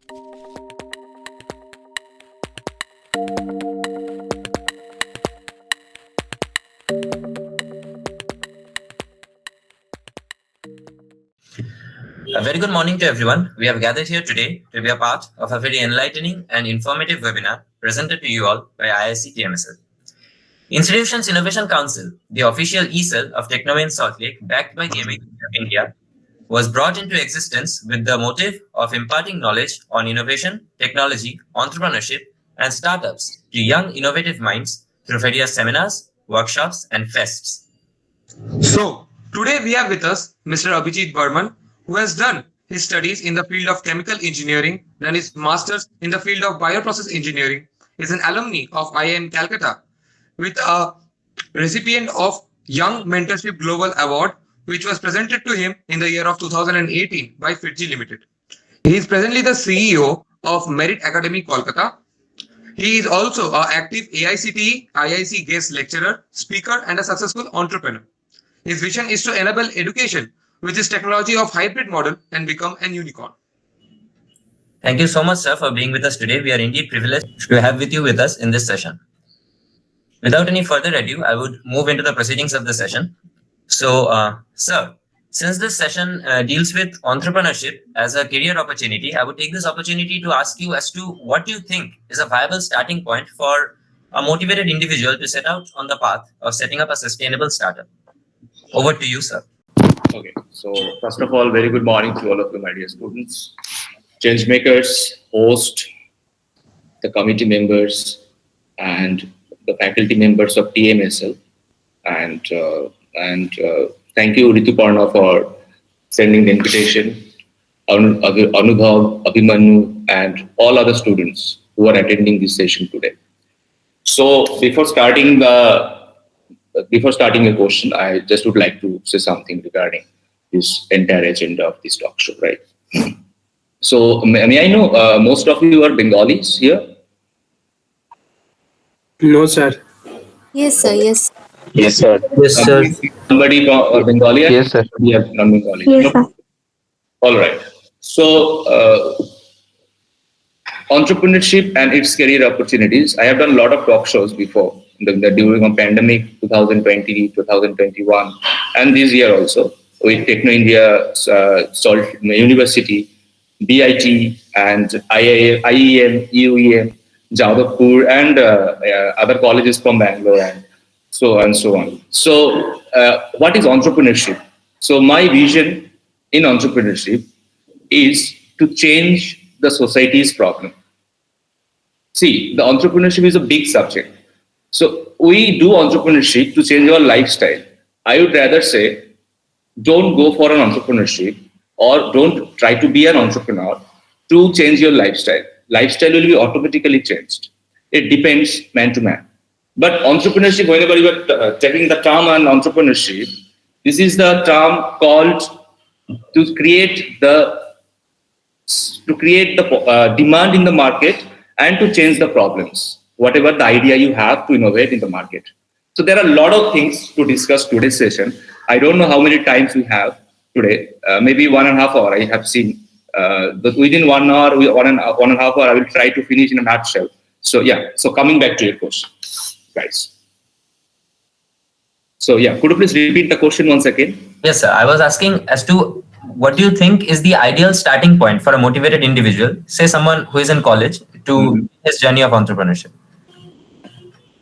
A very good morning to everyone. We have gathered here today to be a part of a very enlightening and informative webinar presented to you all by IIC TMSL. Institutions Innovation Council, the official e-cell of Technomain Salt Lake, backed by the MIT of India, was brought into existence with the motive of imparting knowledge on innovation, technology, entrepreneurship, and startups to young innovative minds through various seminars, workshops, and fests. So, today we have with us Mr. Abhijit Barman, who has done his studies in the field of chemical engineering, done his master's in the field of bioprocess engineering, is an alumni of IIM Calcutta, with a recipient of Young Mentorship Global Award, which was presented to him in the year of 2018 by FITGI Limited. He is presently the CEO of Merit Academy, Kolkata. He is also an active AICTE, IIC guest lecturer, speaker, and a successful entrepreneur. His vision is to enable education with this technology of hybrid model and become an unicorn. Thank you so much, sir, for being with us today. We are indeed privileged to have you with us in this session. Without any further ado, I would move into the proceedings of the session. So, sir, since this session deals with entrepreneurship as a career opportunity, I would take this opportunity to ask you as to what you think is a viable starting point for a motivated individual to set out on the path of setting up a sustainable startup. Over to you, sir. Okay, so first of all, very good morning to all of you, my dear students, change makers, host, the committee members, and the faculty members of TMSL, and thank you, Rituparna, for sending the invitation, Anubhav, Abhimanyu, and all other students who are attending this session today. So before starting your question, I just would like to say something regarding this entire agenda of this talk show, right? So may I know, most of you are Bengalis here? No, sir. Yes, sir. Yes. Yes, sir. Yes, sir. Somebody from Bengali? Yes, sir. Yeah, non-Bengali. Yes, sir. All right. So, entrepreneurship and its career opportunities. I have done a lot of talk shows before during a pandemic, 2020, 2021, and this year also with Techno India, Salt University, BIT, and IEM, UEM, Jadavpur, and other colleges from Bangalore, and so on and so on. So, what is entrepreneurship? So, my vision in entrepreneurship is to change the society's problem. See, the entrepreneurship is a big subject. So we do entrepreneurship to change our lifestyle. I would rather say, don't go for an entrepreneurship or don't try to be an entrepreneur to change your lifestyle. Lifestyle will be automatically changed. It depends man to man. But entrepreneurship, whenever you are taking the term on entrepreneurship, this is the term called to create the demand in the market and to change the problems, whatever the idea you have to innovate in the market. So there are a lot of things to discuss today's session. I don't know how many times we have today, maybe 1.5 hours I have seen. But within 1 hour, 1.5 hours, I will try to finish in a nutshell. So yeah, so coming back to your question, guys. So yeah, could you please repeat the question once again? Yes, sir. I was asking as to what do you think is the ideal starting point for a motivated individual, say someone who is in college, to his journey of entrepreneurship?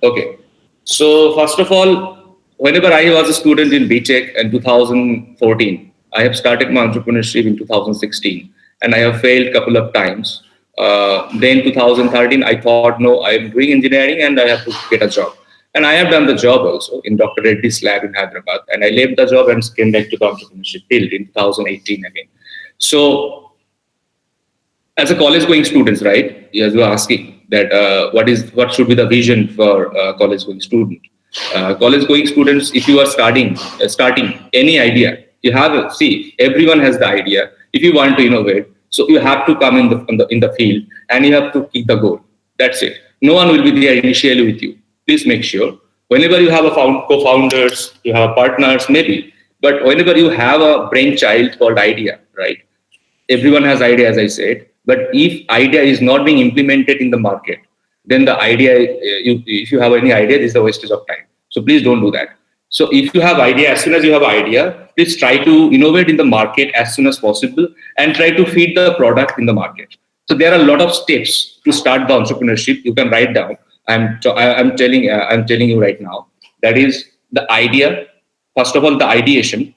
Okay. So first of all, whenever I was a student in BTech in 2014, I have started my entrepreneurship in 2016, and I have failed a couple of times. Then 2013, I thought, no, I am doing engineering and I have to get a job. And I have done the job also in Dr. Reddy's lab in Hyderabad. And I left the job and came back to the entrepreneurship field in 2018 again. So as a college going students, right, as you are asking that what should be the vision for college going student. College going students, if you are starting any idea, you have, see, everyone has the idea. If you want to innovate, so you have to come in the field and you have to keep the goal. That's it. No one will be there initially with you. Please make sure whenever you have a co-founders, you have partners, maybe, but whenever you have a brainchild called idea, right? Everyone has idea, as I said. But if idea is not being implemented in the market, then the idea, if you have any idea, this is a wastage of time. So please don't do that. So if you have idea, as soon as you have idea, please try to innovate in the market as soon as possible and try to feed the product in the market. So there are a lot of steps to start the entrepreneurship. You can write down. I'm telling you right now. That is the idea. First of all, the ideation.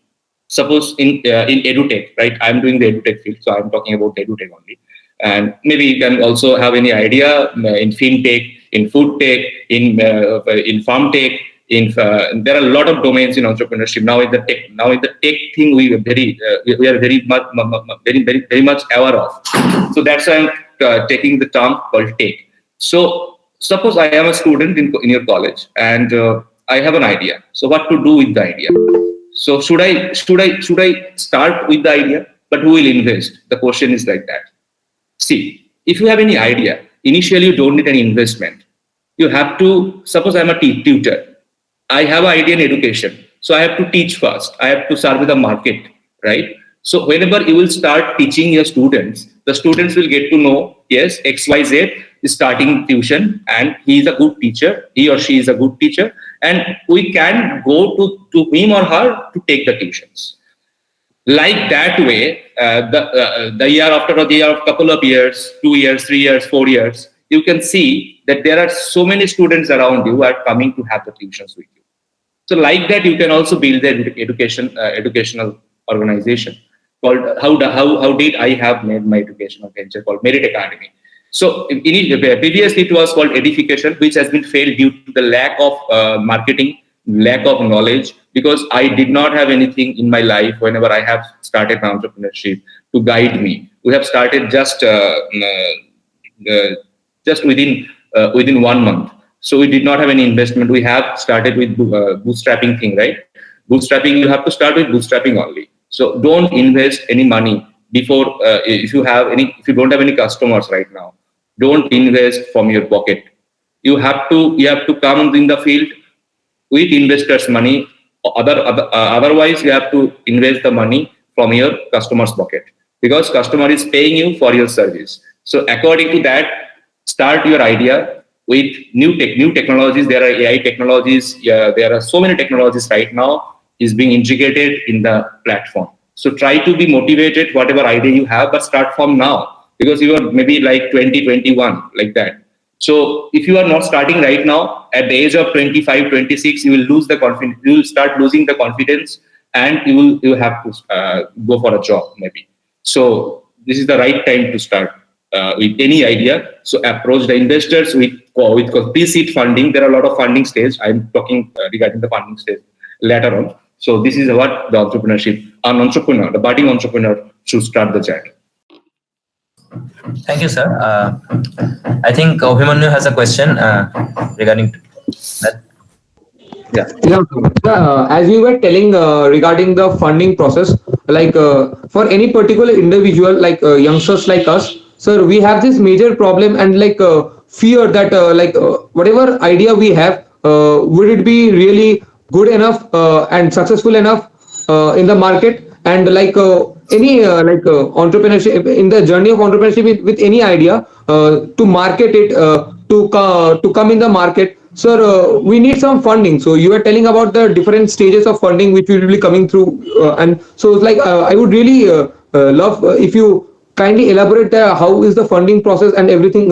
Suppose in edutech, right? I'm doing the edutech field, so I'm talking about edutech only. And maybe you can also have any idea in fintech, in food tech, in farm tech. There are a lot of domains in entrepreneurship now. In the tech thing, we are very much aware of. So that's why I'm taking the term called tech. So suppose I am a student in your college and I have an idea. So what to do with the idea? So should I start with the idea? But who will invest? The question is like that. See, if you have any idea, initially you don't need any investment. You have to, suppose I'm a tutor. I have an idea in education. So I have to teach first. I have to start with the market, right? So whenever you will start teaching your students, the students will get to know, yes, XYZ is starting tuition and he is a good teacher. He or she is a good teacher. And we can go to him or her to take the tuitions. Like that way, the year after the year, of couple of years, 2 years, 3 years, 4 years, you can see that there are so many students around you who are coming to have the tuitions with you. So like that, you can also build the educational organization called how did I have made my educational venture called Merit Academy. So previously it was called Edification, which has been failed due to the lack of marketing, lack of knowledge, because I did not have anything in my life whenever I have started entrepreneurship to guide me. We have started just within 1 month. So we did not have any investment. We have started with bootstrapping thing, right? Bootstrapping, you have to start with bootstrapping only. So don't invest any money before if you don't have any customers right now. Don't invest from your pocket. You have to come in the field with investors' money. Otherwise, you have to invest the money from your customer's pocket because customer is paying you for your service. So according to that, start your idea with new technologies. There are AI technologies. There are so many technologies right now is being integrated in the platform. So try to be motivated, whatever idea you have, but start from now because you are maybe like 20, 21, like that. So if you are not starting right now, at the age of 25, 26, you will lose the confidence. You will start losing the confidence, and you will have to go for a job maybe. So this is the right time to start with any idea. So approach the investors with pre-seed funding. There are a lot of funding stage. I'm talking regarding the funding stage later on. So this is what the entrepreneur, the budding entrepreneur should start the journey. Thank you, sir. I think Abhimanyu has a question regarding that. Yeah. As you were telling regarding the funding process, like for any particular individual, like youngsters like us, sir, we have this major problem and like fear that whatever idea we have, would it be really good enough and successful enough in the market, and like any entrepreneurship in the journey of entrepreneurship with any idea to market it to come in the market. Sir, we need some funding. So you were telling about the different stages of funding which will be coming through, and so it's like I would really love if you kindly elaborate how is the funding process and everything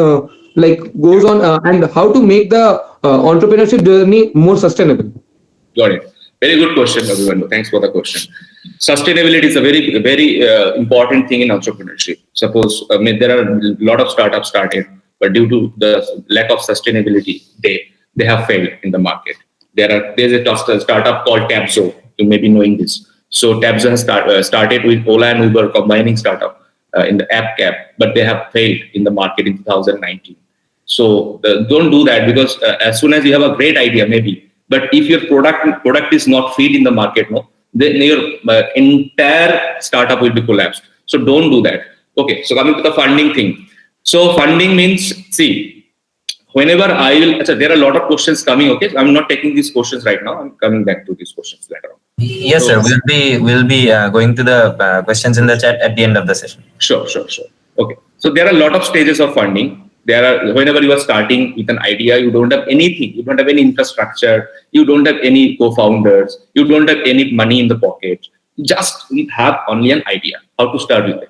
like goes on, and how to make the entrepreneurship journey more sustainable. Got it. Very good question, everyone. Thanks for the question. Sustainability is a very important thing in entrepreneurship. Suppose there are a lot of startups started, but due to the lack of sustainability, they have failed in the market. There's a startup called Tabzo. You may be knowing this. So Tabzo has started with Ola and Uber combining startup in the app cap, but they have failed in the market in 2019. So don't do that, because as soon as you have a great idea, maybe, but if your product is not fit in the market, then your entire startup will be collapsed. So don't do that. Okay. So coming to the funding thing. So funding means, see, whenever there are a lot of questions coming. Okay, I'm not taking these questions right now. I'm coming back to these questions later on. Yes, sir. We'll be going to the questions in the chat at the end of the session. Sure. Okay. So there are a lot of stages of funding. Whenever you are starting with an idea, you don't have anything, you don't have any infrastructure, you don't have any co-founders, you don't have any money in the pocket. Just you have only an idea how to start with it,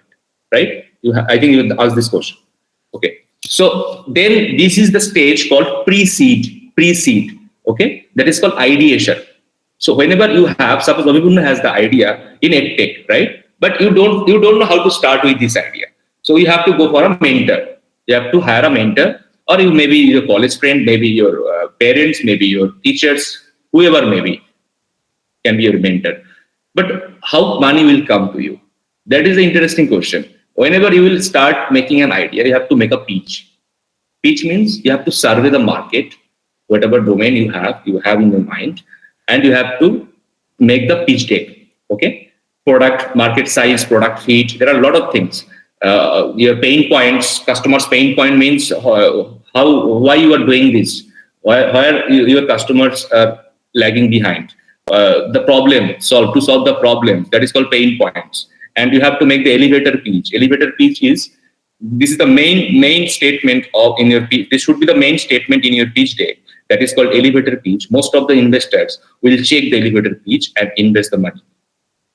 right? I think you asked this question. Okay. So then this is the stage called pre-seed. Pre-seed. Okay. That is called ideation. So whenever you have, suppose Abhipurna has the idea in EdTech, right? But you don't know how to start with this idea. So you have to go for a mentor. You have to hire a mentor, or you maybe your college friend, maybe your parents, maybe your teachers, whoever maybe can be your mentor. But how money will come to you? That is the interesting question. Whenever you will start making an idea, you have to make a pitch. Pitch means you have to survey the market, whatever domain you have in your mind, and you have to make the pitch deck. Okay, product, market size, product fit. There are a lot of things. Your pain points, customers' pain point means why you are doing this, why your customers are lagging behind. The problem to solve the problem, that is called pain points, and you have to make the elevator pitch. Elevator pitch is this is the main statement of in your pitch. This should be the main statement in your pitch deck. That is called elevator pitch. Most of the investors will check the elevator pitch and invest the money.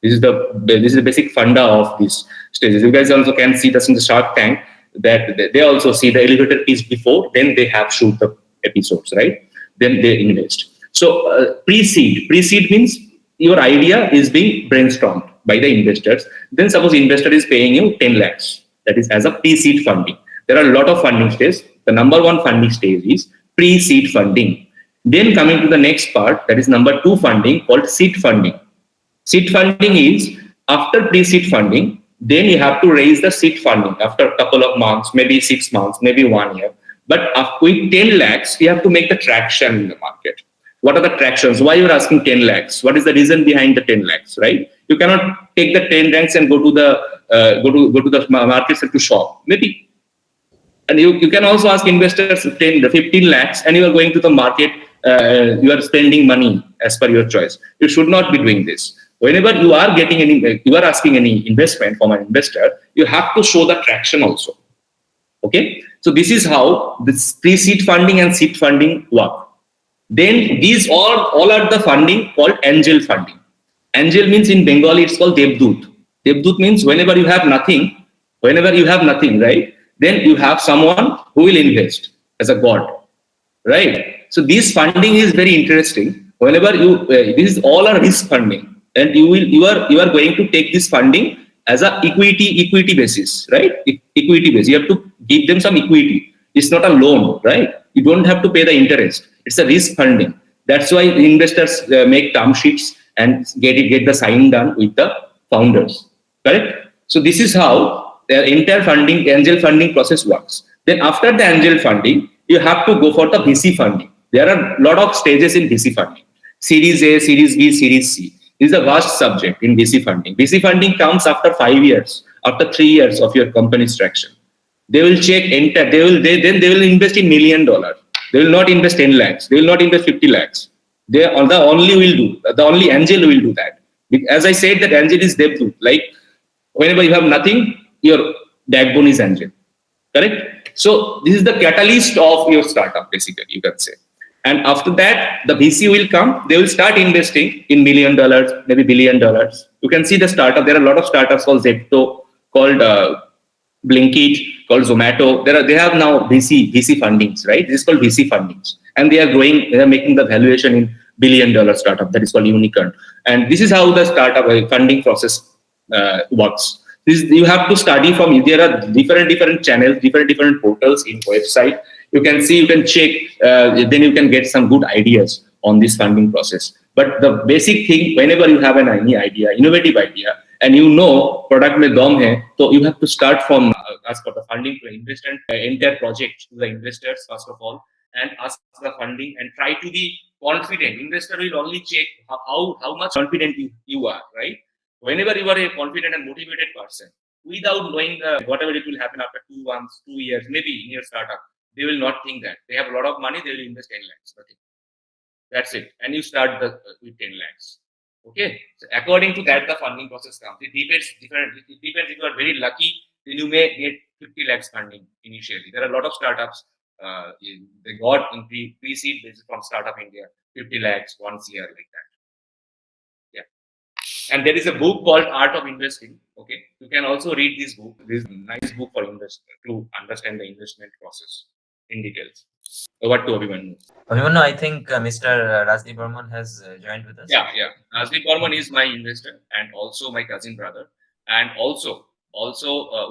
This is the basic funda of these stages. You guys also can see this in the Shark Tank, that they also see the elevator pitch before, then they have shoot the episodes, right? Then they invest. So pre-seed. Pre-seed means your idea is being brainstormed by the investors. Then suppose investor is paying you 10 lakhs. That is as a pre-seed funding. There are a lot of funding stages. The number one funding stage is pre-seed funding. Then coming to the next part, that is number 2 funding, called seed funding. Seed funding is after pre-seed funding, then you have to raise the seed funding after a couple of months, maybe 6 months, maybe 1 year. But with 10 lakhs, you have to make the traction in the market. What are the tractions? Why you're asking 10 lakhs? What is the reason behind the 10 lakhs, right? You cannot take the 10 lakhs and go to the markets to shop. Maybe. And you can also ask investors 15 lakhs and you are going to the market, you are spending money as per your choice. You should not be doing this. Whenever you are asking any investment from an investor, you have to show the traction also. Okay. So this is how this pre-seed funding and seed funding work. Then these all are the funding called angel funding. Angel means in Bengali it's called Devdut. Devdut means whenever you have nothing, right? Then you have someone who will invest as a god, right? So this funding is very interesting. Whenever this is all a risk funding, and you are going to take this funding as a equity basis, right? Equity basis. You have to give them some equity. It's not a loan, right? You don't have to pay the interest. It's a risk funding. That's why investors make term sheets and get the sign done with the founders, correct? So this is how the entire angel funding process works. Then after the angel funding, you have to go for the VC funding. There are a lot of stages in VC funding. Series A, Series B, Series C. This is a vast subject in VC funding. VC funding comes after 5 years, after 3 years of your company's traction. They will check entire. They will invest in $1 million. They will not invest 10 lakhs. They will not invest 50 lakhs. The only angel will do that. As I said, that angel is Devdut. Like whenever you have nothing, your backbone is angel. Correct? So this is the catalyst of your startup, basically, you can say. And after that, the VC will come. They will start investing in $1 million, maybe $1 billion. You can see the startup. There are a lot of startups called Zepto, called Blinkit, called Zomato. They have now VC fundings, right? This is called VC fundings, and they are growing. They are making the valuation in $1 billion startup. That is called unicorn. And this is how the startup funding process works. You have to study from. There are different channels, different portals in website. You can see, you can check. Then you can get some good ideas on this funding process. But the basic thing, whenever you have any idea, innovative idea, and you know product mein dum hai, so you have to start from ask for the funding to invest and entire project to the investors first of all, and ask the funding and try to be confident. Investor will only check how much confident you are, right? Whenever you are a confident and motivated person, without knowing whatever it will happen after 2 months, 2 years, maybe in your startup, they will not think that they have a lot of money. They will invest 10 lakhs. Nothing. That's it. And you start with 10 lakhs. Okay. So according to that, the funding process comes. It depends. It depends. If you are very lucky, then you may get 50 lakhs funding initially. There are a lot of startups. They got in pre-seed basis from Startup India, 50 lakhs, 1 CR like that. Yeah. And there is a book called Art of Investing. Okay, you can also read this book. This is a nice book for investors to understand the investment process in details. Over to Abhimanyu. Abhimanyu, I think Mr. Rajdeep Barman has joined with us. Yeah. Asli Barman is my investor and also my cousin brother. And also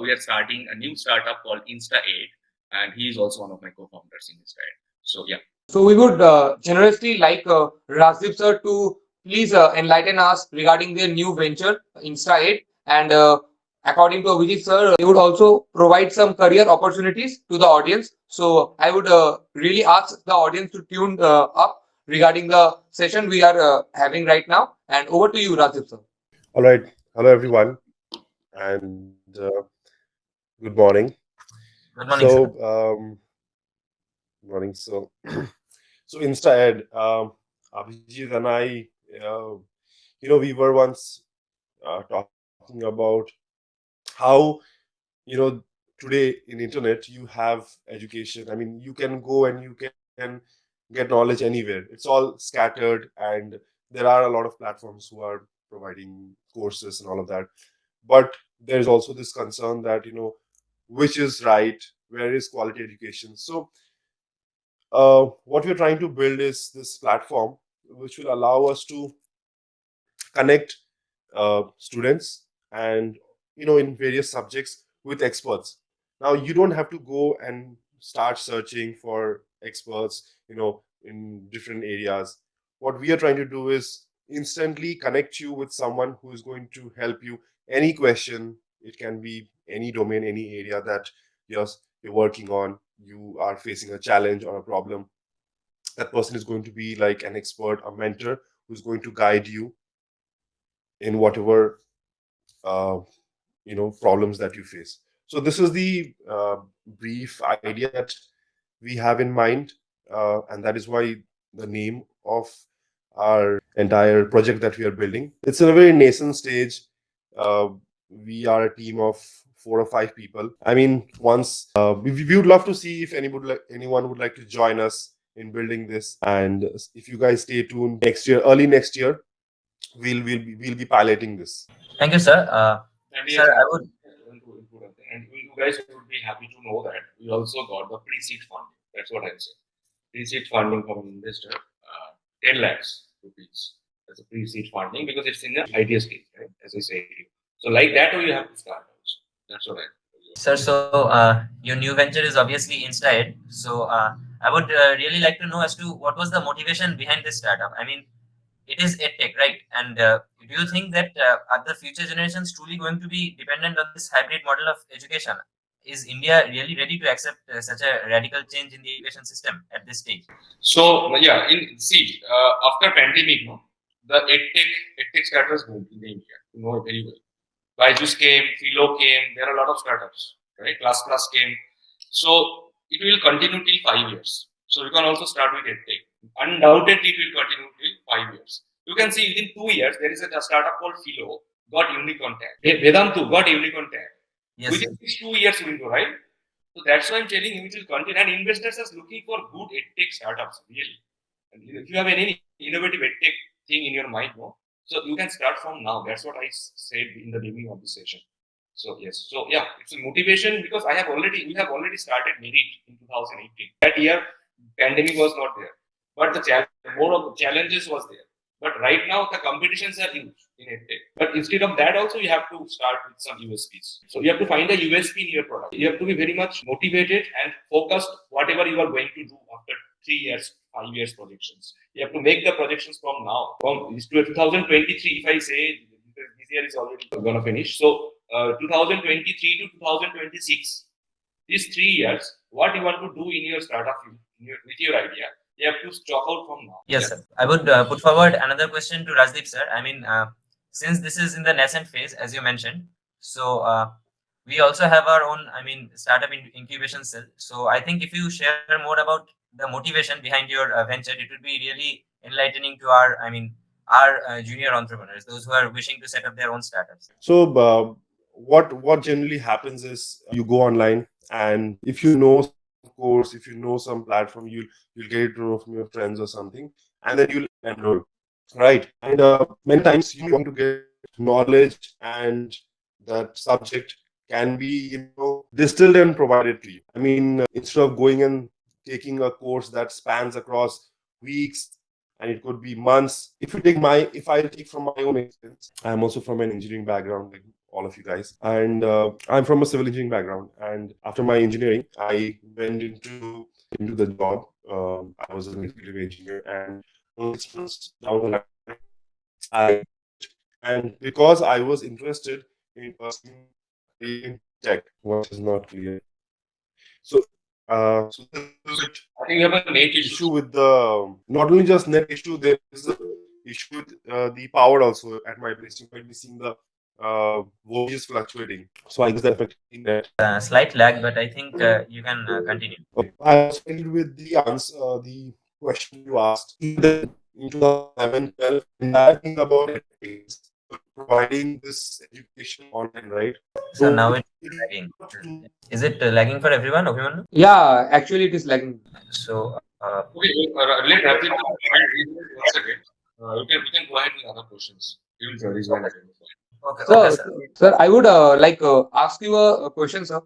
we are starting a new startup called Insta8, and he is also one of my co-founders in Insta8. So yeah. So we would generously like Rasdeep sir to please enlighten us regarding their new venture, Insta8, and according to Abhijit sir, they would also provide some career opportunities to the audience. So I would really ask the audience to tune up regarding the session we are having right now. And over to you, Rasdeep sir. All right. Hello, everyone, and good morning. Good morning, sir. Good morning. So InstaAd, Abhijit and I, we were once talking about how, today in internet you have education. I mean, you can go and you can get knowledge anywhere. It's all scattered, and there are a lot of platforms who are providing courses and all of that. But there's also this concern that which is right, where is quality education. So what we're trying to build is this platform which will allow us to connect students and in various subjects with experts. Now you don't have to go and start searching for experts in different areas. What we are trying to do is instantly connect you with someone who is going to help you any question. It can be any domain, any area that you're working on. You are facing a challenge or a problem. That person is going to be like an expert, a mentor, who's going to guide you in whatever problems that you face. So this is the brief idea that we have in mind, and that is why the name of our entire project that we are building. It's in a very nascent stage. We are a team of 4 or 5 people. I mean, once we would love to see if anyone would like to join us in building this. And if you guys stay tuned, next year, early next year, we'll be piloting this. Thank you, sir. And Sir, I would. And you guys would be happy to know that we also got the pre-seed funding. That's what I'm saying. Pre-seed funding from an investor, 10 lakhs rupees as a pre-seed funding, because it's in the idea stage, right? As I say. So like that, you have to start also. That's what I. Sir, so your new venture is obviously Insta8. So I would really like to know as to what was the motivation behind this startup. I mean, it is edtech, right? And do you think that are the future generations truly going to be dependent on this hybrid model of education? Is India really ready to accept such a radical change in the education system at this stage? So yeah, after pandemic, the edtech startups moved in India. You know very well. Byju's came, Philo came. There are a lot of startups, right? Class came. So it will continue till 5 years. So you can also start with edtech. Undoubtedly, it will continue till 5 years. You can see within 2 years there is a startup called Philo got unicorn tag. Vedantu got unicorn tag. Yes, Within these 2 years window, right? So that's why I'm telling you it will continue. And investors are looking for good edtech startups, really. And if you have any innovative edtech thing in your mind, so you can start from now. That's what I said in the beginning of the session. So yes, so yeah, it's a motivation because we have already started Merit in 2018. That year, pandemic was not there, but more of the challenges was there. But right now, the competitions are huge in EdTech. But instead of that, also you have to start with some USPs. So you have to find a USP in your product. You have to be very much motivated and focused whatever you are going to do after 3 years, 5 years projections. You have to make the projections from now. From 2023, if I say this year is already going to finish. So 2023 to 2026, these 3 years, what you want to do in your startup with your idea, you have to chalk out from now. Yes, sir. I would put forward another question to Rajdeep, sir. I mean, since this is in the nascent phase, as you mentioned, so we also have our own, startup incubation cell. So I think if you share more about the motivation behind your venture, it would be really enlightening to our junior entrepreneurs, those who are wishing to set up their own startups. So what generally happens is you go online, and if you know some course, if you know some platform, you'll get it to know from your friends or something, and then you'll enroll, right? And many times you want to get knowledge, and that subject can be, distilled and provided to you. I mean, instead of going and taking a course that spans across weeks, and it could be months. If I take from my own experience, I'm also from an engineering background, like all of you guys, and I'm from a civil engineering background. And after my engineering, I went into the job. I was an executive engineer, and only 6 months down the line, I and because I was interested in pursuing in tech, what is not clear. So, so there's a little bit I think you have a net issue with the, not only just net issue, there is a issue with the power also at my place. You might be seeing the voltages fluctuating. So I guess that affecting that. Slight lag, but I think you can continue. Okay. I also ended with the answer, the question you asked. Then in 2011, 12, entire thing about it is providing this education online, right? So now So it's lagging. Is it lagging for everyone, Abhimanyu? Yeah, actually it is lagging. So Okay, let Rajiv once again. We can go ahead with other questions. He will rejoin again. okay, So, sir. sir, I would ask you a question, sir.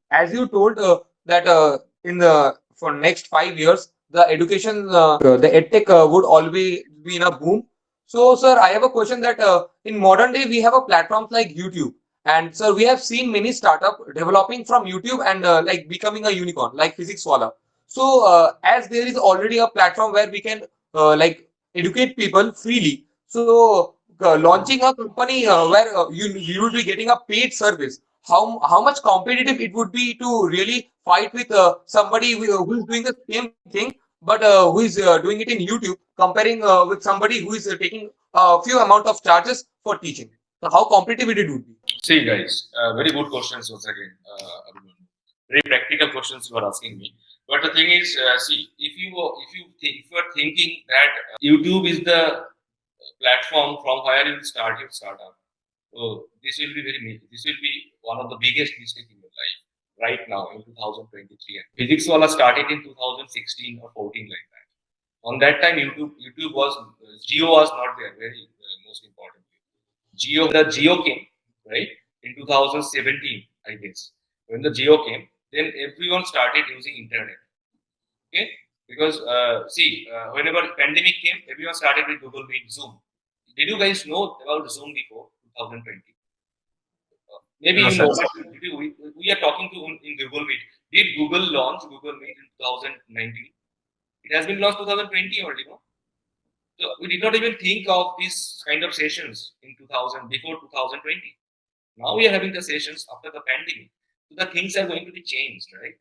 As you told that in the for next 5 years, the education, the edtech would always be in a boom. So, sir, I have a question that in modern day we have a platforms like YouTube, and sir, we have seen many startup developing from YouTube and like becoming a unicorn, like Physics Wala. So, as there is already a platform where we can like educate people freely. So launching a company where you will be getting a paid service, how much competitive it would be to really fight with somebody who is doing the same thing, but who is doing it in YouTube, comparing with somebody who is taking a few amount of charges for teaching. So how competitive it would be? See, guys, very good questions once again. Abhimanyu. Very practical questions you are asking me. But the thing is, see, if you are thinking that YouTube is the platform from where you start your startup, oh, this will be one of the biggest mistakes in your life right now in 2023. Physics Wala started in 2016 or 14 like that. On that time, YouTube was Geo was not there. Very most important. Geo came right in 2017, I guess. When the Geo came, then everyone started using internet. Okay, because whenever pandemic came, everyone started with Google Meet, Zoom. Did you guys know about Zoom before 2020? Maybe No, you sir. know, but we are talking to in Google Meet. Did Google launch Google Meet in 2019? It has been launched 2020 already, no? So we did not even think of these kind of sessions in 2000 before 2020. Now we are having the sessions after the pandemic. So the things are going to be changed, right?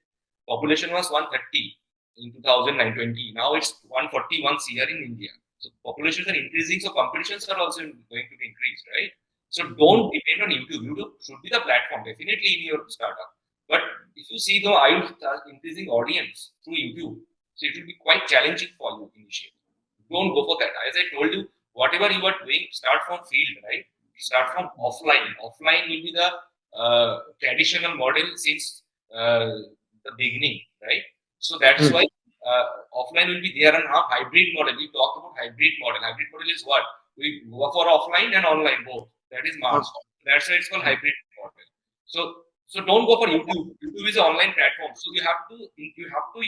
Population was 130 in 2020. Now it's 141 CR in India. So populations are increasing, so competitions are also going to be increased, right? So don't depend on YouTube. YouTube should be the platform, definitely in your startup. But if you see the increasing audience through YouTube, so it will be quite challenging for you initially. Don't go for that. As I told you, whatever you are doing, start from field, right? Start from offline. Offline will be the traditional model since the beginning, right? So that's why offline will be there, and now hybrid model. We talk about hybrid model. Hybrid model is what? We go for offline and online both. That is March. That's why it's called hybrid model. So don't go for YouTube. YouTube is an online platform. So you have to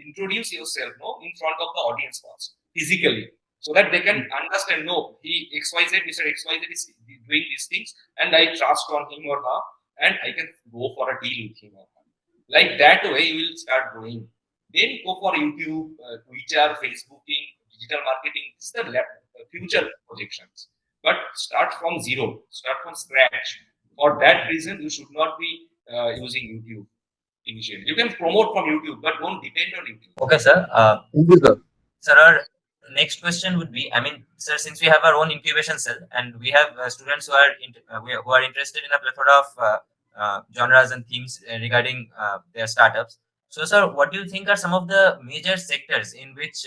introduce yourself, no, in front of the audience first, physically, so that they can understand. No, he XYZ, Mr. XYZ is doing these things, and I trust on him or her, and I can go for a deal with him or her. Like that way, you will start growing. Then go for YouTube, Twitter, Facebooking, digital marketing. This is the future projections. But start from zero, start from scratch. For that reason, you should not be using YouTube initially. You can promote from YouTube, but don't depend on YouTube. Okay, sir. Thank you, sir. Sir, our next question would be, I mean, sir, since we have our own incubation cell and we have students who are who are interested in a plethora of genres and themes regarding their startups. So, sir, what do you think are some of the major sectors in which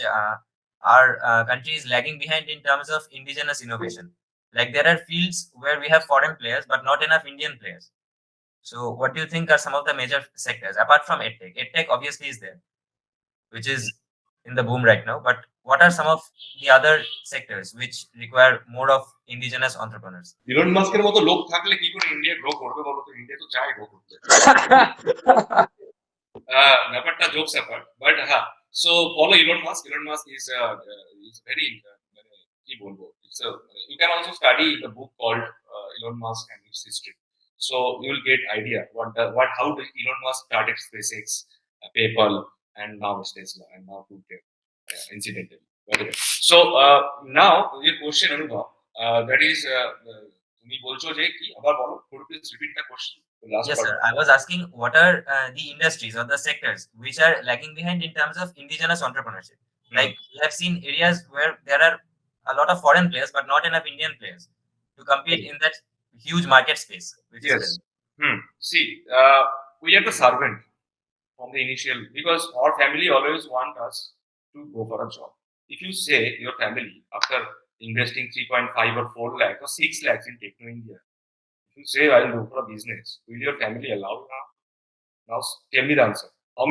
our country is lagging behind in terms of indigenous innovation? Like there are fields where we have foreign players, but not enough Indian players. So what do you think are some of the major sectors apart from edtech? Edtech obviously is there, which is in the boom right now. But what are some of the other sectors which require more of indigenous entrepreneurs? Elon মাস্কের মতো লোক থাকলে কি করে India grow করবে বলো তো? India তো চায় গ্রো করতে। ব্যাপারটা জোকস অ্যাপার্ট, বাট হ্যাঁ, so follow Elon Musk. Elon Musk is very, কি বলবো, you can also study the book called Elon Musk and his history. So you will get idea how did Elon Musk started SpaceX, PayPal, and now Tesla, and now Twitter, incidentally. So now your question, Anubhav, that is, তুমি বলছো যে কি আবার বলো, could you please repeat the question? The last Yes, part. sir. I was asking what are the industries or the sectors which are lagging behind in terms of indigenous entrepreneurship. Like we have seen areas where there are a lot of foreign players but not enough Indian players to compete in that huge market space. Which Yes. is See, we are the servant from the initial, because our family always want us to go for a job. If you say your family, after investing 3.5 or 4 lakhs or 6 lakhs in Techno India, if you say I'll go for a business, will your family allow you now? Now tell me the answer. How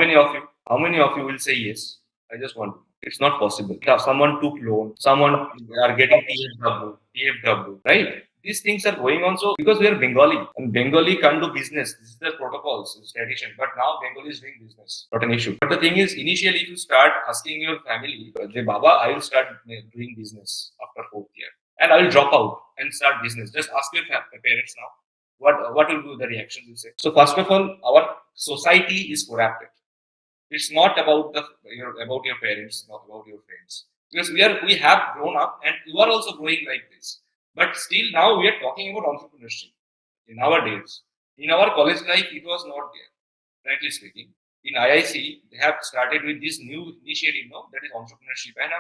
many of you will say yes? I just want to know. It's not possible. Someone took loan, someone are getting TFW, right? These things are going on, so because we are Bengali and Bengali can't do business. This is the protocols, this is tradition. But now Bengali is doing business, not an issue. But the thing is, initially, if you start asking your family, Baba, I will start doing business after 4th year, and I will drop out and start business. Just ask your parents now. What will be the reactions you say? So first of all, our society is corrupted. It's not about about your parents, not about your friends, because we have grown up, and you are also growing like this. But still, now we are talking about entrepreneurship. In our days, in our college life, it was not there. Frankly speaking, in IIC, they have started with this new initiative, that is entrepreneurship, and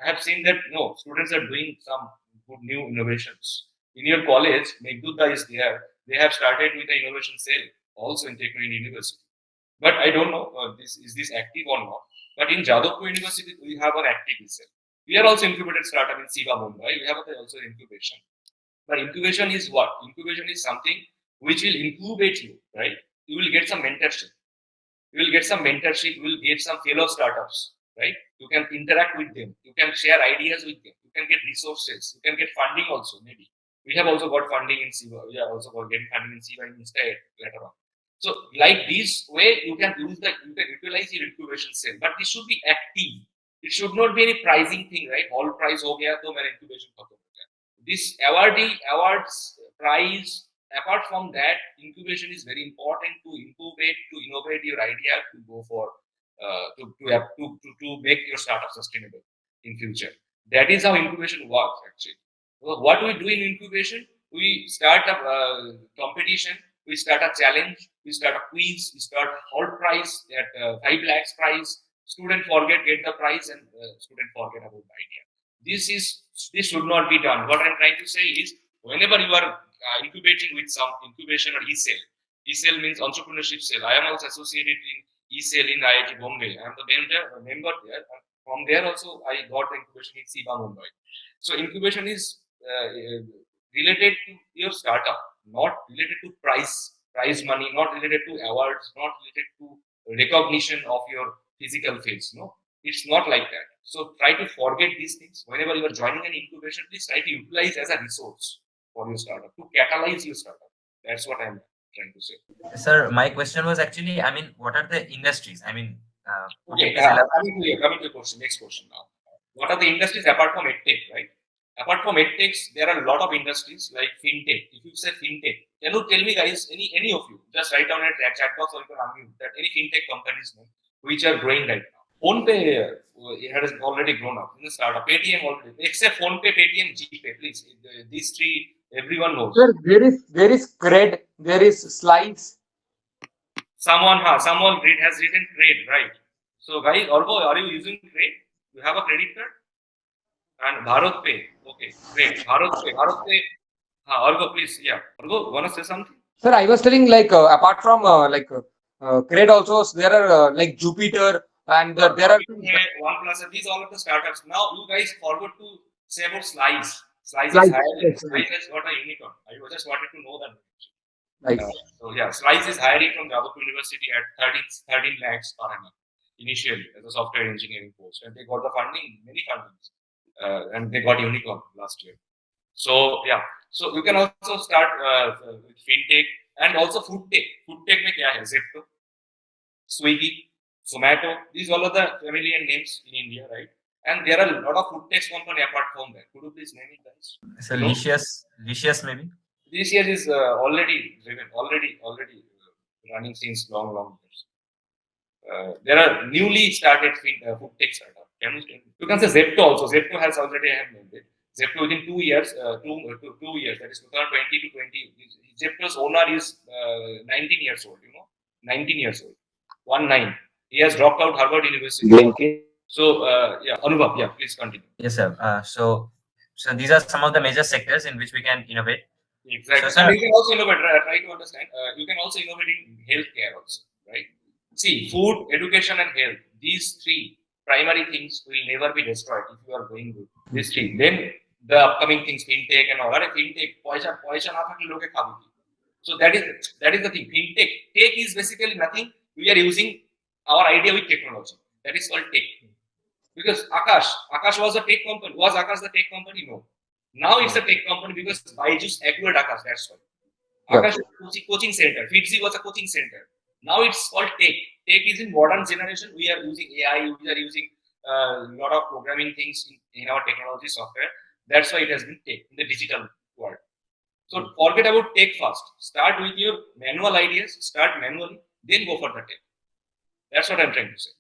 I have seen that students are doing some good new innovations. In your college, Megduda is there. They have started with the innovation cell also in Techno University. But I don't know is this active or not. But in Jadavpur University, we have an active cell. We are also incubated startup in Siva, Mumbai. We have also incubation. But incubation is what? Incubation is something which will incubate you, right? You will get some mentorship. You will get some fellow startups, right? You can interact with them. You can share ideas with them. You can get resources. You can get funding also, maybe. We have also got funding in Siva. We are also getting funding in Siva instead later on. So, like this way, you can utilize your incubation cell, but this should be active. It should not be any pricing thing, right? All price ho gaya to mere incubation khatam ho gaya. This awards prize. Apart from that, incubation is very important to incubate, to innovate your idea, to go for to make your startup sustainable in future. That is how incubation works actually. Well, what we do in incubation, we start a competition. We start a challenge, we start a quiz, we start whole prize at 5 lakhs prize. Student get the prize, and student forget about the idea. This should not be done. What I'm trying to say is, whenever you are incubating with some incubation or e-cell means entrepreneurship cell. I am also associated in e-cell in IIT Bombay. I am the member there. And from there also, I got the incubation in Siva, Mumbai. So incubation is related to your startup, not related to prize money, not related to awards, not related to recognition of your physical face. No, it's not like that. So try to forget these things. Whenever you are joining an incubation, please try to utilize as a resource for your startup, to catalyze your startup. That's what I'm trying to say. Sir, my question was actually, I mean, what are the industries? I mean, okay, coming to the question, next question now. What are the industries apart from edtech, right? Apart from edtechs, there are a lot of industries like fintech. If you say fintech, can you tell me, guys, any of you, just write down a chat box or you can unmute that any fintech companies which are growing right now. PhonePe it has already grown up in the startup. Paytm already, except PhonePe, Paytm, GPay, please. These three, everyone knows. Sir, there is cred, there is slides. Someone has written cred, right? So, guys, Orgo, are you using cred? You have a credit card? And Bharat Pay. Okay, great. Bharat Pay. Orgo, please. Yeah. Orgo, wanna say something? Sir, I was telling apart from cred also, there are like Jupiter and there are OnePlus. These all of the startups. Now, you guys forgot to say about slides. Slice Slice, is hiring. yes, Slice has got a unicorn. I just wanted to know that. right. So yeah, Slice is hiring from Jadavpur University at 13 lakhs per annum initially as a software engineering post, and they got the funding, many fundings, and they got unicorn last year. So yeah, so you can also start with fintech and also food tech. Food tech में क्या है? Zepto, Swiggy, Zomato. These all are the familiar names in India, right? And there are a lot of food tech company apart from that. Could you please name it, guys? So Hello? Licious maybe. This year is already driven, already running since long years. There are newly started food tech startup. You can say Zepto also. Zepto has already, I have named it. Zepto within 2 years, 2 years, that is 2020 to 20. Zepto's owner is 19 years old, 19 years old. 19. He has dropped out Harvard University. LinkedIn. So, yeah, Anubhav, yeah, please continue. Yes, sir. So these are some of the major sectors in which we can innovate. Exactly. So, And sir, you can also innovate, try to understand. You can also innovate in healthcare also, right? See, food, education, and health, these three primary things will never be destroyed if you are going good. These three. Then the upcoming things, fintech and all. Are fintech, পয়সা না থাকলে লোকে খাবে কি? So that is the thing. Fintech, tech is basically nothing. We are using our idea with technology. That is called tech. Because Akash was a tech company. Was Akash the tech company? No. Now it's a tech company because Byju's acquired Akash. That's why. Akash was a coaching center. Fitzy was a coaching center. Now it's called tech. Tech is in modern generation. We are using AI. We are using a lot of programming things in our technology software. That's why it has been tech in the digital world. So forget about tech first. Start with your manual ideas. Start manually. Then go for the tech. That's what I'm trying to say.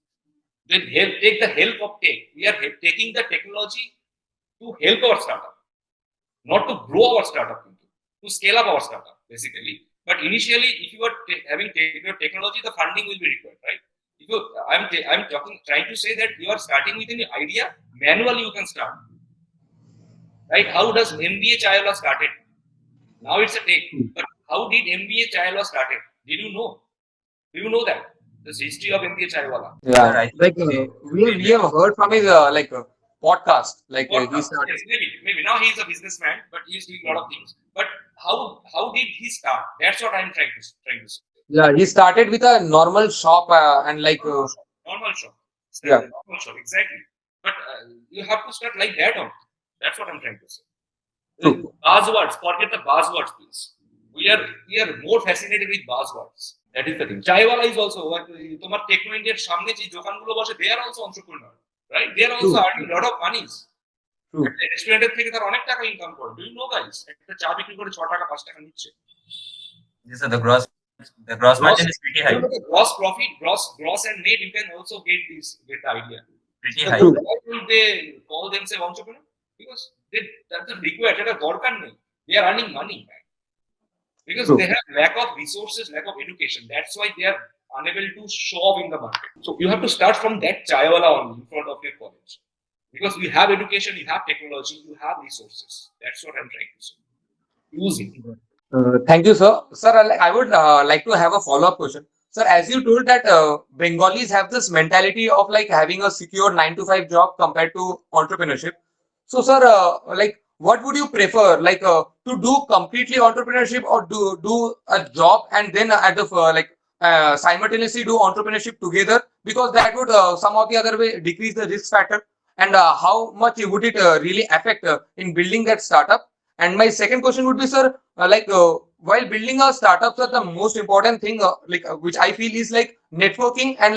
Then take the help of tech. We are taking the technology to help our startup, not to grow our startup, to scale up our startup, basically. But initially, if you are having your technology, the funding will be required, right? If you, I'm trying to say that you are starting with an idea, manually you can start, right? How does MBA Chayala started? Now it's a tech, but how did MBA Chayala started? Did you know? Do you know that? The history of MBA Chayala. Yeah, right. like we have heard from his podcast. Like he Podcast. started. Yes, maybe now he's a businessman, but he's doing a lot of things. But how did he start? That's what I'm trying to say. Yeah, he started with a normal shop and Normal shop. Yeah. Normal shop, exactly. But you have to start like that only. That's what I'm trying to say. True. Buzzwords. Forget the buzzwords, please. We are more fascinated with buzzwords. That is the thing. Chaiwala is also তোমার techno ইন্ডিয়ার সামনে যে দোকানগুলো বসে, they are also entrepreneur, right? They are also True. earning a lot of monies. True. রেস্টুরেন্টের থেকে তার অনেক টাকা ইনকাম করে। Do you know, guys? একটা চা বিক্রি করে 6 টাকা 5 টাকা নিচ্ছে। These are the gross margin is pretty high. You know, the gross profit, gross and net, you can also get the idea. Pretty So high. why will they call themselves entrepreneur? Because they doesn't require এটা দরকার নেই. They are earning money, man. Because True. they have lack of resources, lack of education. That's why they are unable to show up in the market. So you have to start from that chaiwala only in front of your college. Because you have education, you have technology, you have resources. That's what I'm trying to say. Use it. Thank you, sir. Sir, I would like to have a follow-up question. Sir, as you told that Bengalis have this mentality of like having a secure 9 to 5 job compared to entrepreneurship. So, sir, what would you prefer, to do completely entrepreneurship or do a job and then at the simultaneously do entrepreneurship together? Because that would some or the other way decrease the risk factor. And how much would it really affect in building that startup? And my second question would be, sir, while building a startup, sir, the most important thing, which I feel is like networking and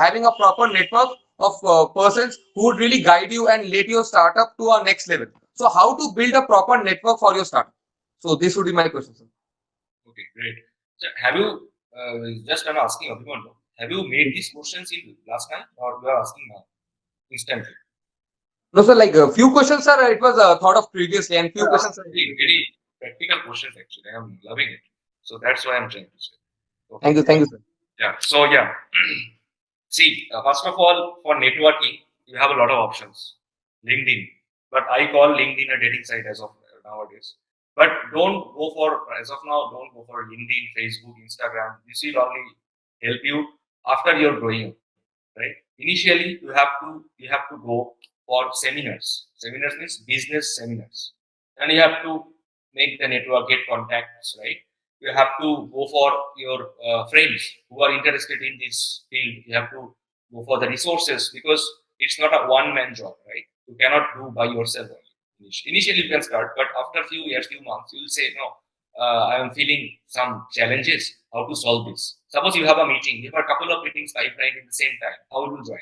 having a proper network of persons who would really guide you and lead your startup to a next level. So, how to build a proper network for your startup? So, this would be my question, sir. Okay, great. So have you just I'm asking everyone, have you made these questions in last time or you are asking now instantly? No, sir, like a few questions, sir, it was thought of previously, and few questions. Very practical questions actually. I'm loving it. So that's why I'm trying to say. Okay. Thank you, sir. Yeah. So yeah. See, first of all, for networking, you have a lot of options. LinkedIn, but I call LinkedIn a dating site as of nowadays. But don't go for, as of now, don't go for LinkedIn, Facebook, Instagram. This will only help you after you're growing up, right? Initially, you have to go for seminars. Seminars means business seminars. and you have to make the network, get contacts, right? You have to go for your friends who are interested in this field. You have to go for the resources because it's not a one-man job, right? You cannot do by yourself. Initially, you can start, but after few years, few months, you will say, no, I am feeling some challenges. How to solve this? Suppose you have a meeting, you have a couple of meetings pipeline in the same time. How will you join?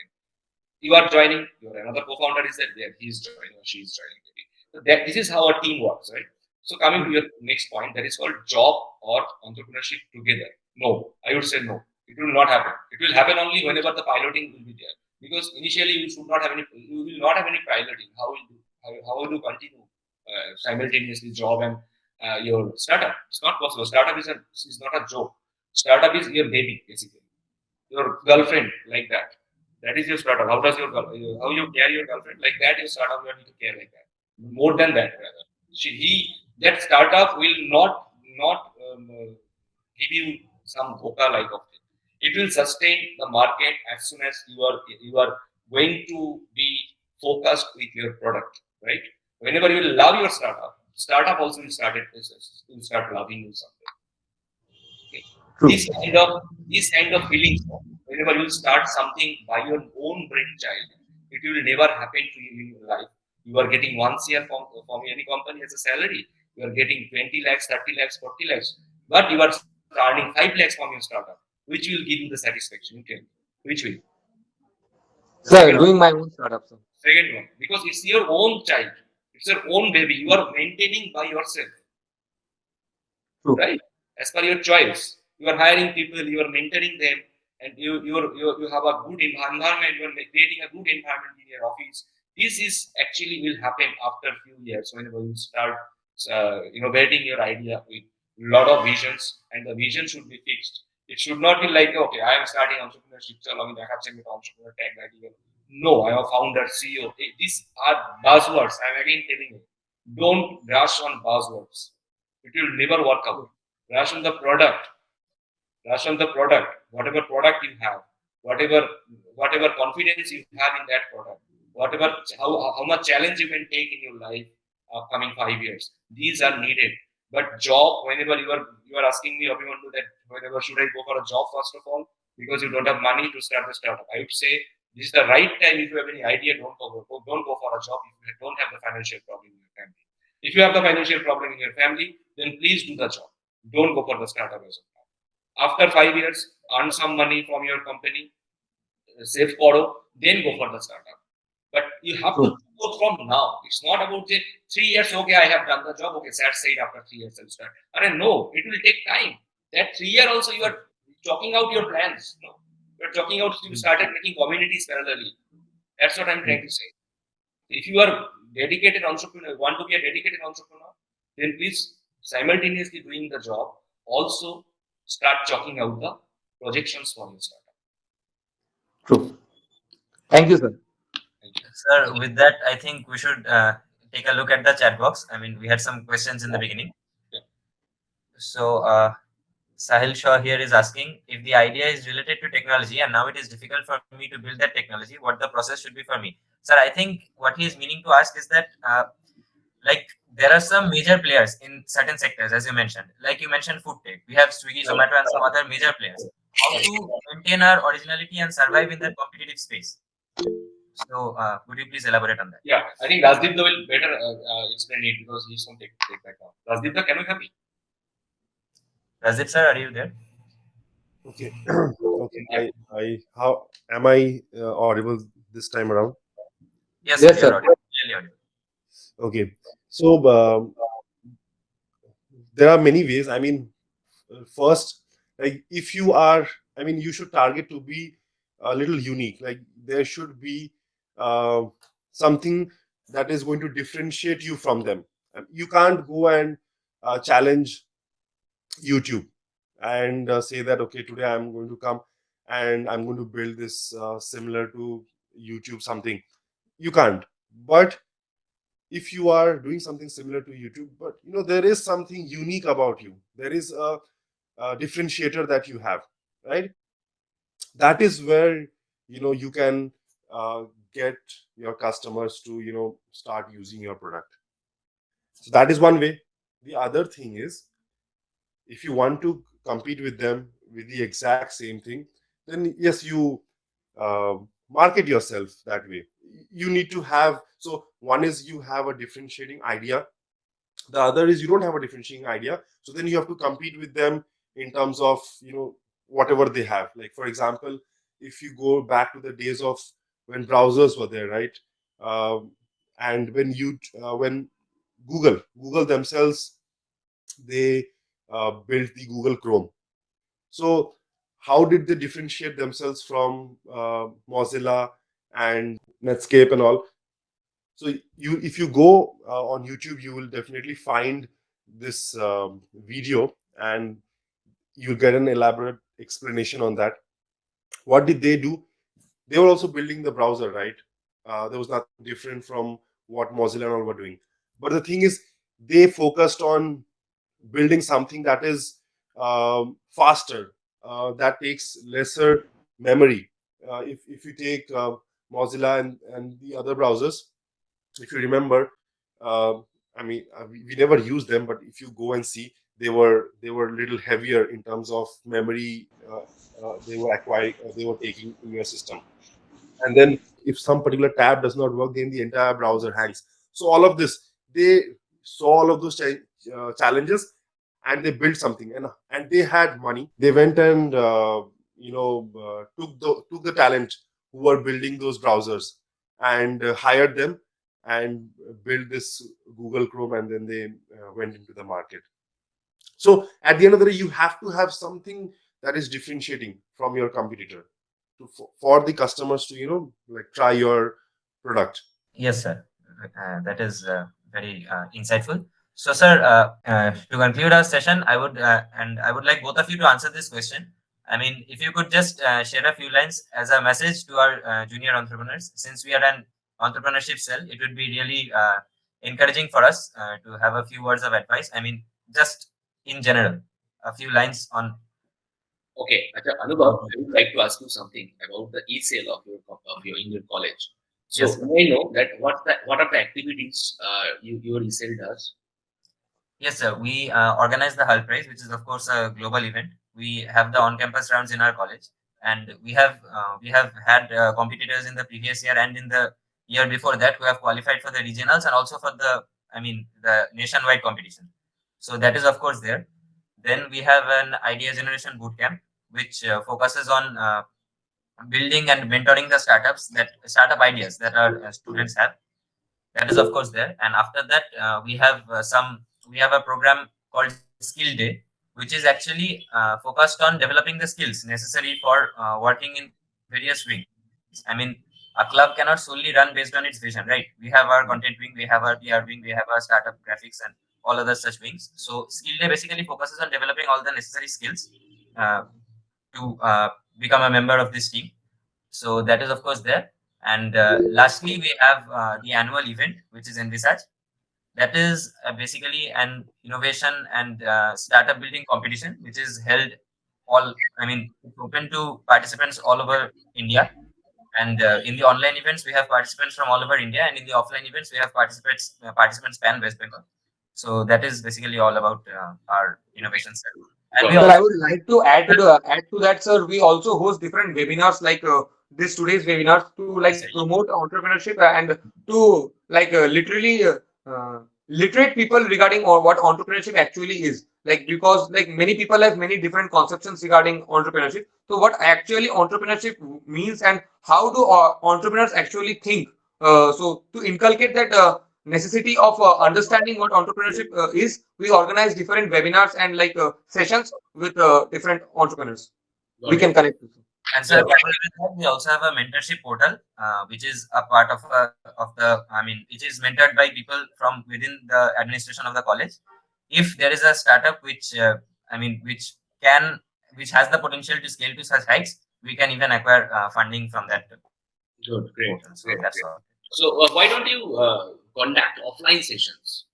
You are joining, your another co-founder is there, he is joining or she is joining. Maybe. So that this is how a team works, right? So coming to your next point, that is called job or entrepreneurship together. No, I would say no. It will not happen. It will happen only whenever the piloting will be there. Because initially you should not have any, you will not have any piloting. How will you, how will you continue simultaneously job and your startup? It's not possible. Startup is not a joke. Startup is your baby, basically. Your girlfriend, like that. That is your startup. How does your how you care your girlfriend like that? Your startup you need to care like that. More than that, rather. That startup will not give you some dhoka like of it. It will sustain the market as soon as you are going to be focused with your product, right? Whenever you love your startup also will start loving you someday. Okay. True. This kind of feelings, whenever you start something by your own brainchild, it will never happen to you in your life. You are getting 1 CR from any company as a salary. You are getting 20 lakhs, 30 lakhs, 40 lakhs, but you are earning 5 lakhs from your startup. Which will give you the satisfaction? You tell me. Which will? The Sir, second one. doing my own startup, sir. Second one. Because it's your own child. It's your own baby. You are maintaining by yourself, True. right? As per your choice, you are hiring people, you are mentoring them, and you have a good environment. You are creating a good environment in your office. This is actually will happen after a few years whenever you start innovating your idea with lot of visions, and the vision should be fixed. It should not be like, okay, I am starting entrepreneurship, so long entrepreneur tag idea. No, I am a founder, CEO. These are buzzwords. I'm again telling you, don't rush on buzzwords. It will never work out. Rush on the product. Rush on the product. Whatever product you have, whatever whatever confidence you have in that product, whatever how much challenge you can take in your life coming 5 years. These are needed. But job, whenever you are asking me, everyone do that. Whenever should I go for a job first of all, because you don't have money to start the startup. I would say this is the right time. If you have any idea, don't go for a job if you don't have the financial problem in your family. If you have the financial problem in your family, then please do the job. Don't go for the startup as of now. After 5 years, earn some money from your company, save borrow, then go for the startup. But you have to go from now. It's not about the 3 years. Okay, I have done the job. Okay, sad said after 3 years I'll start. No, it will take time. That 3 year also you are talking out your plans. No, you're talking out. You started making communities parallelly. That's what I'm trying to say. If you are dedicated entrepreneur, want to be a dedicated entrepreneur, then please simultaneously doing the job, also start chalking out the projections for your startup. True. Thank you, sir. Thank you. Sir, with that, I think we should take a look at the chat box. I mean, we had some questions in the beginning. Yeah. So, Sahil Shaw here is asking if the idea is related to technology and now it is difficult for me to build that technology, what the process should be for me. Sir, I think what he is meaning to ask is that like there are some major players in certain sectors, as you mentioned. Like you mentioned food tech. We have Swiggy, Zomato, and some other major players. How to maintain our originality and survive in that competitive space? So, would you please elaborate on that? Yeah, I think Rajdeep will better explain it because he's from tech background. Rajdeep, can you hear me? Rajdeep sir, are you there? Okay. Okay. How am I audible this time around? Yes, Yes, sir, sir. you're audible. Clearly audible. Okay. So there are many ways. I mean, first, like if you are, I mean, you should target to be a little unique. Like there should be uh, something that is going to differentiate you from them. You can't go and challenge YouTube and say that, okay, today I'm going to come and I'm going to build this similar to YouTube something. You can't. But if you are doing something similar to YouTube, but there is something unique about you. There is a differentiator that you have, right? That is where you can get your customers to start using your product. So that is one way. The other thing is, if you want to compete with them with the exact same thing, then yes, you uh, market yourself that way. You need to have, so one is you have a differentiating idea, the other is you don't have a differentiating idea, so then you have to compete with them in terms of, whatever they have. Like, for example, if you go back to the days of when browsers were there, right? And when Google themselves, they built the Google Chrome. So how did they differentiate themselves from Mozilla and Netscape and all? So if you go on YouTube, you will definitely find this video, and you'll get an elaborate explanation on that. What did they do? They were also building the browser, right? There was nothing different from what Mozilla and all were doing. But the thing is, they focused on building something that is faster, that takes lesser memory. If you take Mozilla and the other browsers, if you remember, uh, we never used them, but if you go and see, they were a little heavier in terms of memory. They were taking in your system. And then if some particular tab does not work, then the entire browser hangs. So all of this, they saw all of those challenges, and they built something, and they had money. They went and took the talent who were building those browsers, and hired them, and built this Google Chrome, and then they went into the market. So at the end of the day, you have to have something that is differentiating from your competitor, for the customers to like try your product. Yes, sir. That is very insightful. So, sir, to conclude our session, I would like both of you to answer this question. I mean, if you could just share a few lines as a message to our junior entrepreneurs, since we are an entrepreneurship cell, it would be really encouraging for us to have a few words of advice. I mean, just in general, a few lines on. Okay, Anubhav, I would like to ask you something about the e-sale of your in your college. So Yes, sir. may I know that what are the activities your e-sale does? Yes, sir. We organize the Hull Prize, which is of course a global event. We have the on-campus rounds in our college, and we have had competitors in the previous year and in the year before that who have qualified for the regionals and also for the nationwide competition. So that is of course there. Then we have an idea generation bootcamp, which focuses on building and mentoring the startup ideas that our students have. That is of course there. And after that, we have a program called Skill Day, which is actually focused on developing the skills necessary for working in various wings. I mean, a club cannot solely run based on its vision, right? We have our content wing, we have our PR wing, we have our startup graphics, and all other such wings. So Skill Day basically focuses on developing all the necessary skills uh, to become a member of this team. So that is of course there. And lastly, we have the annual event, which is Envisage. That is basically an innovation and startup building competition, which is held it's open to participants all over India. And in the online events, we have participants from all over India, and in the offline events, we have participants span West Bengal. So that is basically all about our innovation cell. And we Sir, also I would like to add to that, sir. We also host different webinars like this today's webinars to like promote entrepreneurship and to like literally literate people regarding what entrepreneurship actually is. Like because like many people have many different conceptions regarding entrepreneurship. So what actually entrepreneurship means and how do entrepreneurs actually think? So to inculcate that necessity of understanding what entrepreneurship is, we organize different webinars and like sessions with different entrepreneurs. We can connect with them. And sir, parallel with that, we also have a mentorship portal, which is a part which is mentored by people from within the administration of the college. If there is a startup which has the potential to scale to such heights, we can even acquire funding from that Good, great, portal. So great, that's great. all. So why don't you conduct offline sessions,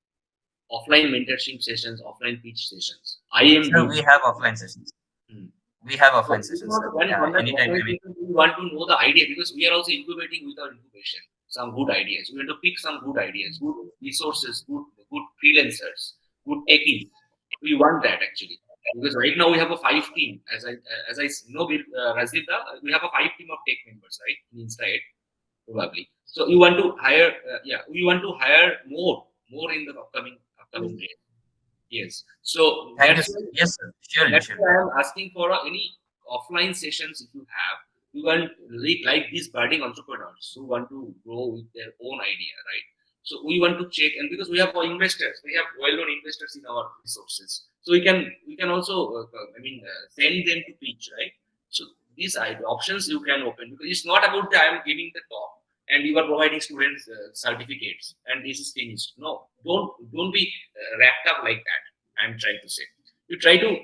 offline mentorship sessions, offline pitch sessions? I am Sir, doing. we have offline sessions. Hmm. We have offline sessions, sir. When conduct Anytime. offline sessions, we want to know the idea because we are also incubating with our incubation some good ideas. We want to pick some good ideas, good resources, good good freelancers, good techies. We want that actually. Because right now we have a 5 team, as I know, Razida, we have a 5 team of tech members, right? In Inside, probably. So you want to hire, we want to hire more in the upcoming days. Yes. So Thank you. that's why Yes, sir. Surely, that's surely. why I'm asking for any offline sessions if you have. You want like these budding entrepreneurs who want to grow with their own idea, right? So we want to check, and because we have our investors, we have well-known investors in our resources, so we can also send them to pitch, right? So these options you can open, because it's not about that I am giving the talk and you are providing students certificates and this is finished. No, don't be wrapped up like that. I'm trying to say you try to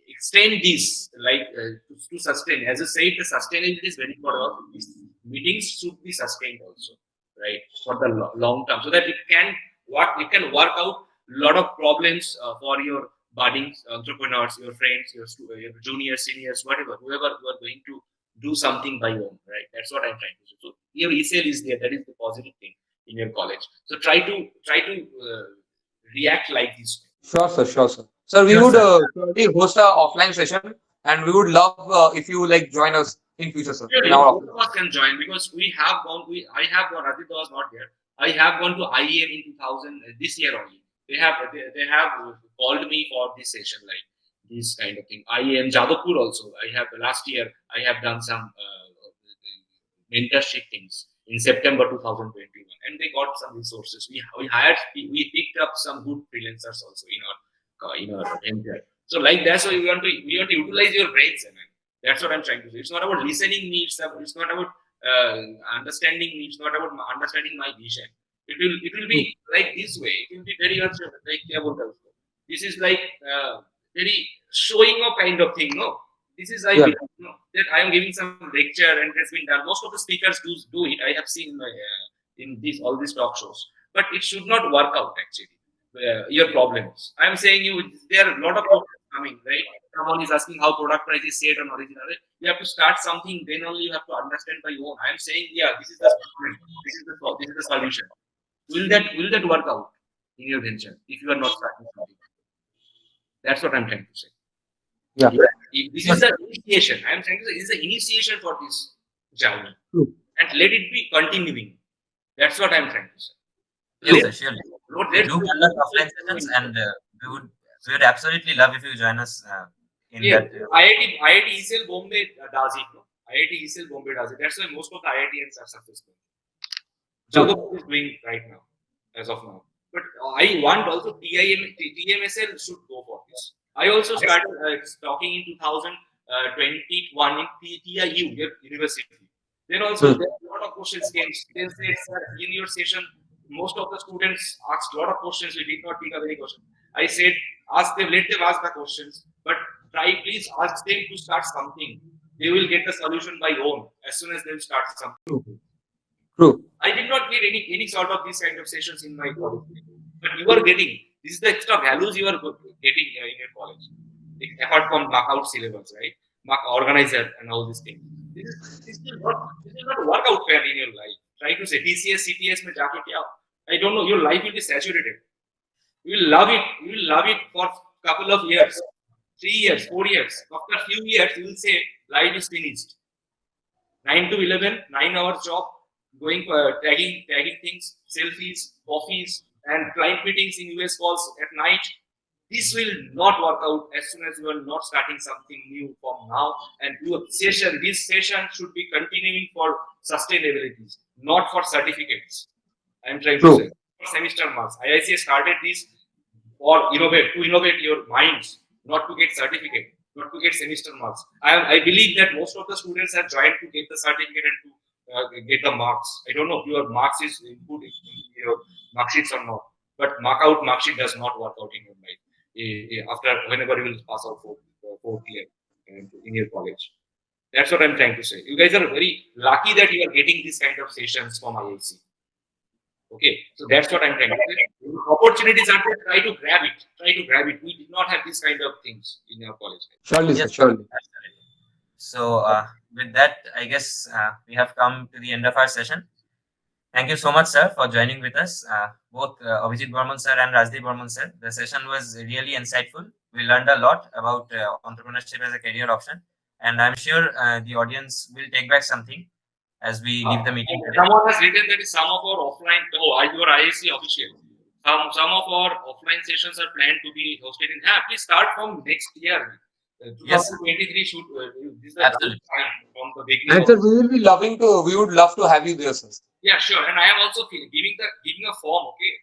extend this to sustain. As I said, the sustainability is very important. These meetings should be sustained also, right, for the long term, so that it can work out a lot of problems for your budding entrepreneurs, your friends, your juniors, seniors, whoever you are going to do something by own, right? That's what I'm trying to say. So your e-sale is there. That is the positive thing in your college. So try to react like this. Sure, sir. Sure, sir. Sir, we Sure, would sir. surely host a offline session, and we would love if you like join us in future, sir. In Really, our both of us can join, because we have gone. I have gone. Radhika was not there. I have gone to IEM in 2000 this year only. They have called me for this session, like this kind of thing. IEM Jadavpur also. I have last year. I have done some mentorship things in September 2021, and they got some resources. We picked up some good freelancers also in our venture. So like that, so we want to utilize your brains, man. That's what I'm trying to say. It's not about listening me. It's not about understanding me. It's not about understanding my vision. It will be like this way. It will be very much like this is like very showing off kind of thing. No, this is I Yeah. believe, that I am giving some lecture and it has been done. Most of the speakers do it. I have seen in these all these talk shows, but it should not work out actually. Your problems. I am saying you there are a lot of problems coming, right? Someone is asking how product price is set on original. Right? You have to start something, then only you have to understand by your own. I am saying, yeah, this is the problem. This is the solution. Will that work out in your venture if you are not starting something? That's what I'm trying to say. Yeah. This is the initiation. I am trying to say, this is the initiation for this journey, True. and let it be continuing. That's what I'm trying to say. Yes, sir. Surely. Lord, We let's do conduct offline sessions, and we would absolutely love if you join us in yeah, that. IIT ECL Bombay does it. No? IIT ECL Bombay does it. That's why most of the IITians are successful. Jadavpur is doing right now, as of now. But I want also TMSL should go for this. I also started talking in 2021 in TIU, your university. Then also there a lot of questions came. They said, sir, in your session, most of the students asked a lot of questions. We did not pick up any question. I said, ask them, let them ask the questions, but please ask them to start something. They will get the solution by own as soon as they start something. True. I did not get any sort of these kind of sessions in my college, but you are getting. This is the extra values you are getting in your college, apart from markout syllabus, right? Mark organizer and all these things. This will not work out fair in your life. Try to say TCS, CTS, mein jaake kya? I don't know. Your life will be saturated. You will love it. You will love it for couple of years, 3 years, 4 years. After a few years, you will say life is finished. 9 to 11, 9 hours job, going for tagging things, selfies, coffees, and client meetings in US calls at night. This will not work out as soon as you are not starting something new from now. And this session should be continuing for sustainability, not for certificates. I'm trying to True. say for semester marks. IIC started this for innovate your minds, not to get certificate, not to get semester marks. I believe that most of the students have joined to get the certificate and to get the marks. I don't know if your marks is good in your mark sheets or not, but mark sheet does not work out in your life. After whenever you will pass out fourth year in your college. That's what I'm trying to say. You guys are very lucky that you are getting this kind of sessions from IIC. Okay, so that's what I'm trying to say. Opportunities are there. Try to grab it. Try to grab it. We did not have these kind of things in our college. Surely, sir. Yes, Surely. absolutely. So with that, I guess we have come to the end of our session. Thank you so much, sir, for joining with us. Both Abhijit Barman, sir, and Rajdeep Barman, sir. The session was really insightful. We learned a lot about entrepreneurship as a career option, and I'm sure the audience will take back something as we leave the meeting today. Someone has written that some of our offline, your IIC official. Some of our offline sessions are planned to be hosted in. Please start from next year. Yes. 2023 should. This is the Absolutely. time from the beginning. And sir, we would love to have you there, sir. Yeah, sure. And I am also giving a form, okay,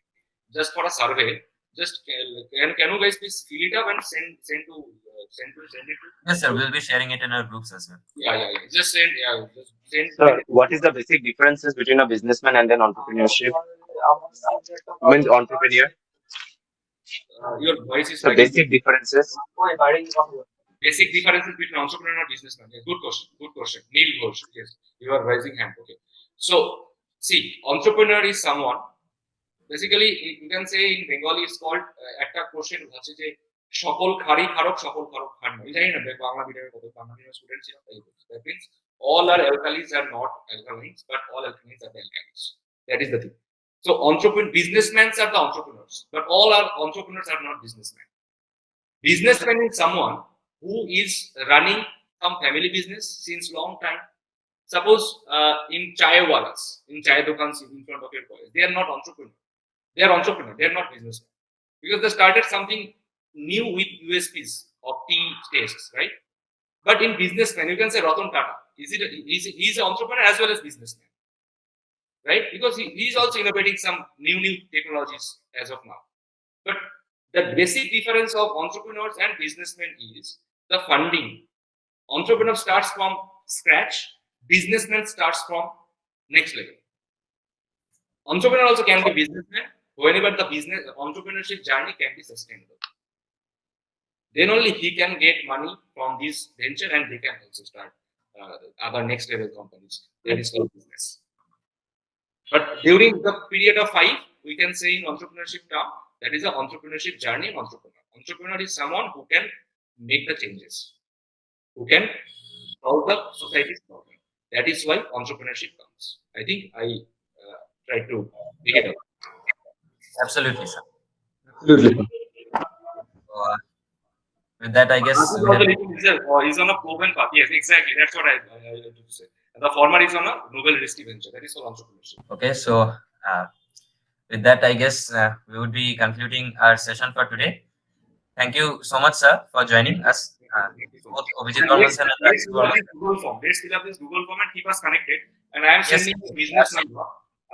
just for a survey. Just can you guys please fill it up and send it to. Yes, sir. We'll be sharing it in our groups as well. Yeah. Just send. Just send. Sir, what is the basic differences between a businessman and then entrepreneurship? Means entrepreneur. Your voice is. The basic differences. Basic differences between entrepreneur and businessman. Yes, good question. Neil Ghosh. Yes, you are raising hand. Okay. So, see, entrepreneur is someone. Basically, you can say in Bengali it's called একটা question হচ্ছে যে সকল খারি খারক সকল খারক খান না জানি না বাংলা মিডিয়ামে কত বাংলা মিডিয়াম স্টুডেন্ট ছিল that means all our alkalis are not alkalines but all alkalines are the alkalis. That is the thing. So businessmen are the entrepreneurs, but all our entrepreneurs are not businessmen. Businessman is someone who is running some family business since long time. Suppose in chai walas, in chai dukans in front of your college, they are not entrepreneurs. They are entrepreneurs. They are not businessmen because they started something new with USPs of tea tastes, right? But in businessman, you can say Ratan Tata. He's an entrepreneur as well as businessman, right? Because he is also innovating some new technologies as of now. But the basic difference of entrepreneurs and businessmen is the funding. Entrepreneur starts from scratch. Businessman starts from next level. Entrepreneur also can be businessman whenever the entrepreneurship journey can be sustainable. Then only he can get money from this venture and they can also start other next level companies. That is called business. But during the period of 5, we can say in entrepreneurship term, that is an entrepreneurship journey of entrepreneur. Entrepreneur is someone who can make the changes, who can solve the society's problem. That is why entrepreneurship comes. I think I tried to pick it up. Absolutely, sir. Absolutely. So, with that, I guess He's on a proven path. Yes, exactly. That's what I to say. The former is on a noble risky venture. That is for entrepreneurship. Okay, so with that, I guess we would be concluding our session for today. Thank you so much, sir, for joining us. Both Abhijit Barman sir and Rajdeep Barman. Google form. Let's fill up this Google form and keep us connected. And I am sending my business number.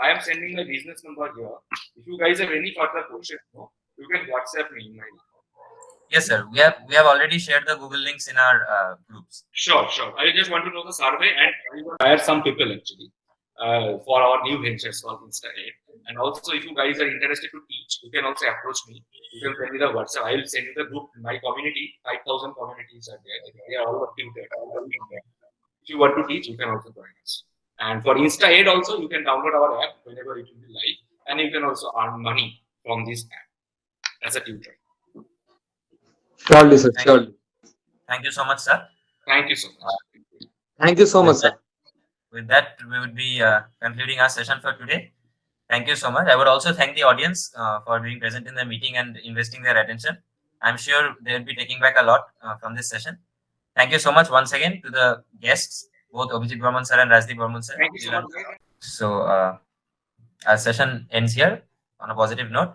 I am sending my business number here. If you guys have any further questions, you can WhatsApp me in my. Yes, sir. We have already shared the Google links in our groups. Sure. I just want to know the survey and I will hire some people actually for our new ventures called InstaAid. And also, if you guys are interested to teach, you can also approach me. You can send me the WhatsApp. I will send you the group. My community, 5,000 communities are there. They are all tutored. If you want to teach, you can also join us. And for InstaAid also, you can download our app whenever it will be live, and you can also earn money from this app as a tutor. Surely, sir. Surely. Thank you so much, sir. Thank you so much. Thank you so much, sir. With that, we would be concluding our session for today. Thank you so much. I would also thank the audience for being present in the meeting and investing their attention. I'm sure they will be taking back a lot from this session. Thank you so much once again to the guests, both Abhijit Barman sir and Rajdeep Barman sir. Thank you so much. So our session ends here on a positive note.